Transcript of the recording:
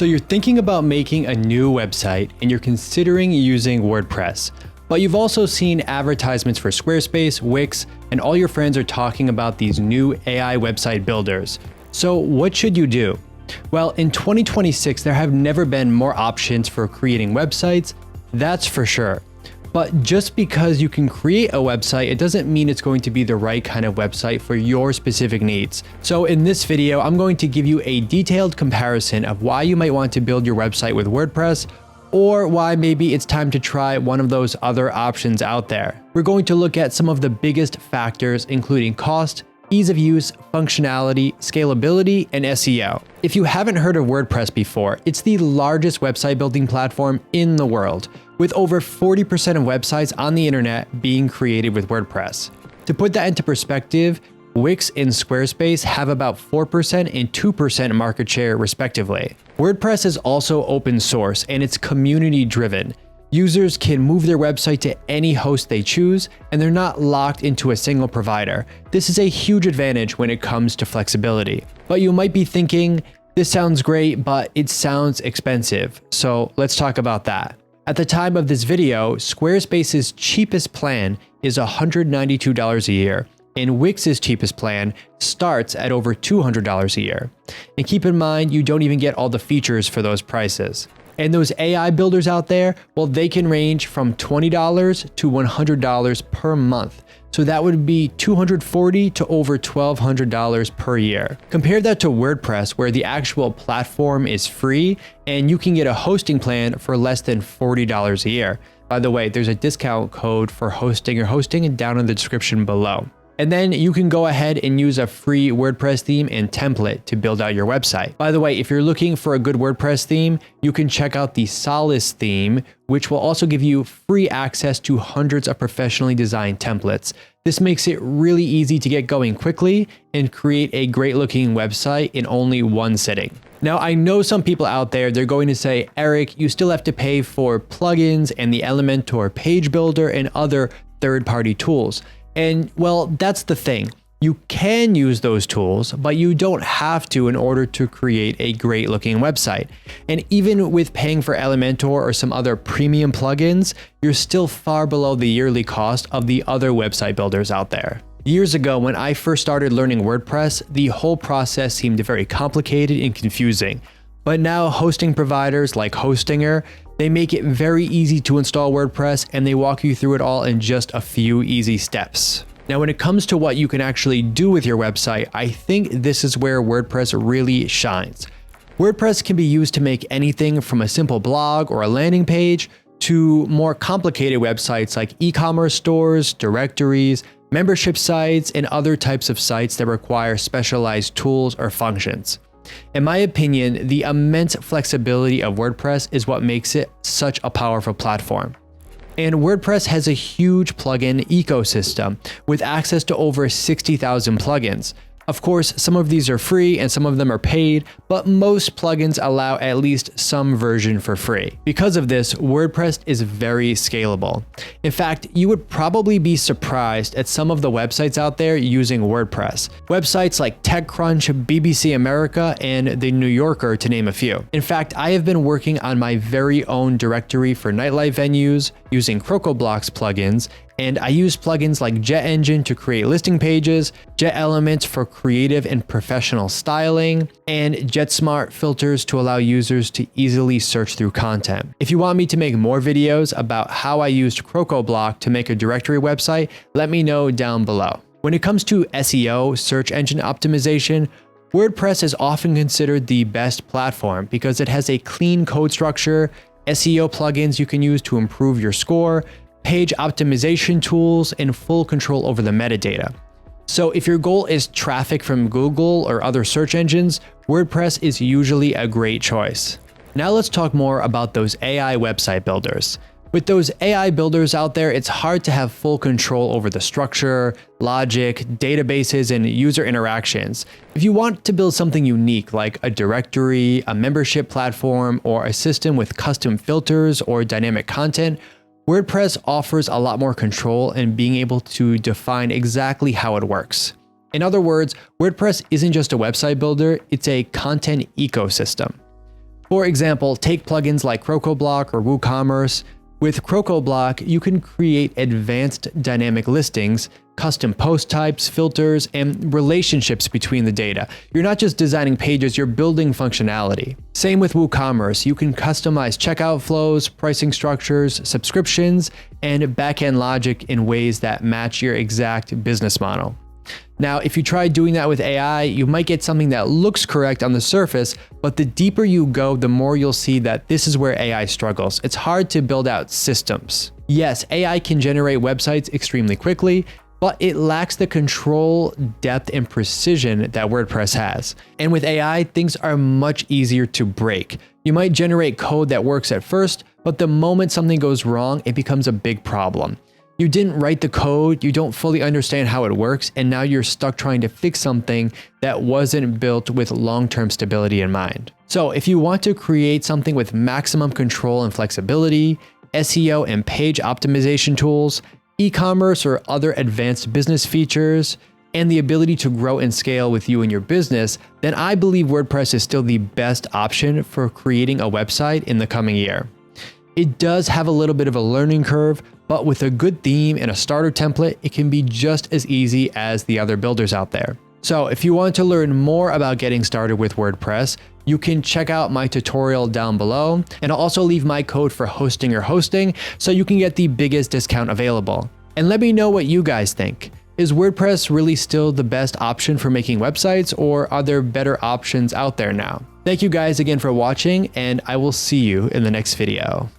So you're thinking about making a new website and you're considering using WordPress, but you've also seen advertisements for Squarespace, Wix, and all your friends are talking about these new AI website builders. So what should you do? Well, in 2026, there have never been more options for creating websites, that's for sure. But just because you can create a website, it doesn't mean it's going to be the right kind of website for your specific needs. So in this video, I'm going to give you a detailed comparison of why you might want to build your website with WordPress, or why maybe it's time to try one of those other options out there. We're going to look at some of the biggest factors, including cost, ease of use, functionality, scalability, and SEO. If you haven't heard of WordPress before, it's the largest website building platform in the world, with over 40% of websites on the internet being created with WordPress. To put that into perspective, Wix and Squarespace have about 4% and 2% market share respectively. WordPress is also open source and it's community driven. Users can move their website to any host they choose, and they're not locked into a single provider. This is a huge advantage when it comes to flexibility. But you might be thinking, this sounds great, but it sounds expensive. So let's talk about that. At the time of this video, Squarespace's cheapest plan is $192 a year, and Wix's cheapest plan starts at over $200 a year. And keep in mind, you don't even get all the features for those prices. And those AI builders out there, well, they can range from $20 to $100 per month. So that would be $240 to over $1,200 per year. Compare that to WordPress, where the actual platform is free and you can get a hosting plan for less than $40 a year. By the way, there's a discount code for hosting or hosting down in the description below. And then you can go ahead and use a free WordPress theme and template to build out your website. By the way, if you're looking for a good WordPress theme, you can check out the Solace theme, which will also give you free access to hundreds of professionally designed templates. This makes it really easy to get going quickly and create a great looking website in only one sitting. Now, I know some people out there, they're going to say, Eric, you still have to pay for plugins and the Elementor page builder and other third-party tools. And well, that's the thing. You can use those tools, but you don't have to in order to create a great looking website. And even with paying for Elementor or some other premium plugins, you're still far below the yearly cost of the other website builders out there. Years ago, when I first started learning WordPress, the whole process seemed very complicated and confusing. But now hosting providers like Hostinger, they make it very easy to install WordPress and they walk you through it all in just a few easy steps. Now, when it comes to what you can actually do with your website, I think this is where WordPress really shines. WordPress can be used to make anything from a simple blog or a landing page to more complicated websites like e-commerce stores, directories, membership sites, and other types of sites that require specialized tools or functions. In my opinion, the immense flexibility of WordPress is what makes it such a powerful platform. And WordPress has a huge plugin ecosystem with access to over 60,000 plugins. Of course, some of these are free and some of them are paid, but most plugins allow at least some version for free. Because of this, WordPress is very scalable. In fact, you would probably be surprised at some of the websites out there using WordPress. Websites like TechCrunch, BBC America, and The New Yorker, to name a few. In fact, I have been working on my very own directory for nightlife venues using CrocoBlox plugins, and I use plugins like Jet Engine to create listing pages, Jet Elements for creative and professional styling, and JetSmart filters to allow users to easily search through content. If you want me to make more videos about how I used CrocoBlox to make a directory website, let me know down below. When it comes to SEO, search engine optimization, WordPress is often considered the best platform because it has a clean code structure, SEO plugins you can use to improve your score, page optimization tools, and full control over the metadata. So if your goal is traffic from Google or other search engines, WordPress is usually a great choice. Now let's talk more about those AI website builders. With those AI builders out there, it's hard to have full control over the structure, logic, databases, and user interactions. If you want to build something unique like a directory, a membership platform, or a system with custom filters or dynamic content, WordPress offers a lot more control in being able to define exactly how it works. In other words, WordPress isn't just a website builder, it's a content ecosystem. For example, take plugins like CrocoBlock or WooCommerce. With CrocoBlock, you can create advanced dynamic listings, custom post types, filters, and relationships between the data. You're not just designing pages, you're building functionality. Same with WooCommerce. You can customize checkout flows, pricing structures, subscriptions, and backend logic in ways that match your exact business model. Now, if you try doing that with AI, you might get something that looks correct on the surface, but the deeper you go, the more you'll see that this is where AI struggles. It's hard to build out systems. Yes, AI can generate websites extremely quickly, but it lacks the control, depth, and precision that WordPress has. And with AI, things are much easier to break. You might generate code that works at first, but the moment something goes wrong, it becomes a big problem. You didn't write the code, you don't fully understand how it works, and now you're stuck trying to fix something that wasn't built with long-term stability in mind. So if you want to create something with maximum control and flexibility, SEO and page optimization tools, e-commerce or other advanced business features, and the ability to grow and scale with you and your business, then I believe WordPress is still the best option for creating a website in the coming year. It does have a little bit of a learning curve, but with a good theme and a starter template, it can be just as easy as the other builders out there. So if you want to learn more about getting started with WordPress, you can check out my tutorial down below, and I'll also leave my code for hosting or hosting so you can get the biggest discount available. And let me know what you guys think. Is WordPress really still the best option for making websites, or are there better options out there now? Thank you guys again for watching, and I will see you in the next video.